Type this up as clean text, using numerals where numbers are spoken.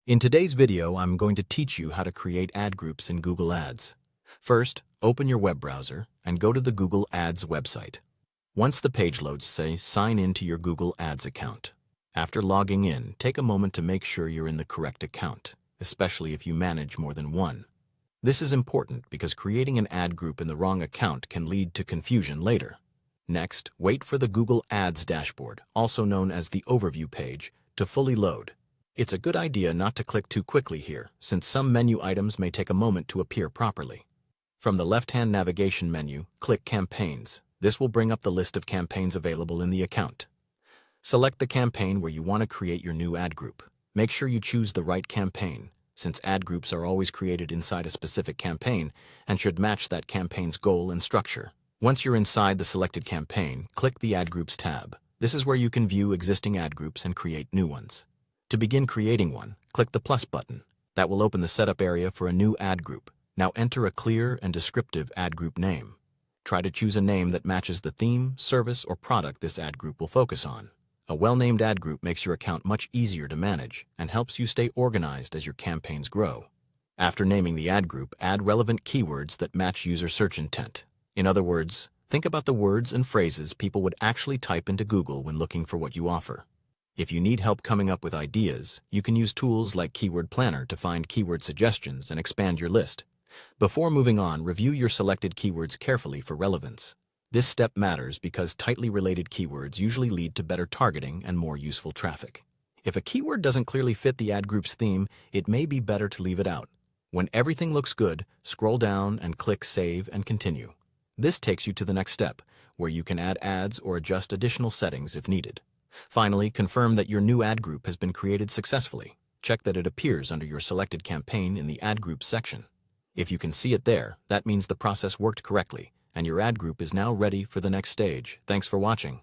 In today's video, I'm going to teach you how to create ad groups in Google Ads. First, open your web browser and go to the Google Ads website. Once the page loads, say sign in to your Google Ads account. After logging in, take a moment to make sure you're in the correct account, especially if you manage more than one. This is important because creating an ad group in the wrong account can lead to confusion later. Next, wait for the Google Ads dashboard, also known as the overview page, to fully load. It's a good idea not to click too quickly here, since some menu items may take a moment to appear properly. From the left-hand navigation menu, click Campaigns. This will bring up the list of campaigns available in the account. Select the campaign where you want to create your new ad group. Make sure you choose the right campaign, since ad groups are always created inside a specific campaign and should match that campaign's goal and structure. Once you're inside the selected campaign, click the Ad Groups tab. This is where you can view existing ad groups and create new ones. To begin creating one, click the plus button. That will open the setup area for a new ad group. Now enter a clear and descriptive ad group name. Try to choose a name that matches the theme, service, or product this ad group will focus on. A well-named ad group makes your account much easier to manage and helps you stay organized as your campaigns grow. After naming the ad group, add relevant keywords that match user search intent. In other words, think about the words and phrases people would actually type into Google when looking for what you offer. If you need help coming up with ideas, you can use tools like Keyword Planner to find keyword suggestions and expand your list. Before moving on, review your selected keywords carefully for relevance. This step matters because tightly related keywords usually lead to better targeting and more useful traffic. If a keyword doesn't clearly fit the ad group's theme, it may be better to leave it out. When everything looks good, scroll down and click Save and Continue. This takes you to the next step, where you can add ads or adjust additional settings if needed. Finally, confirm that your new ad group has been created successfully. Check that it appears under your selected campaign in the Ad Groups section. If you can see it there, that means the process worked correctly, and your ad group is now ready for the next stage. Thanks for watching.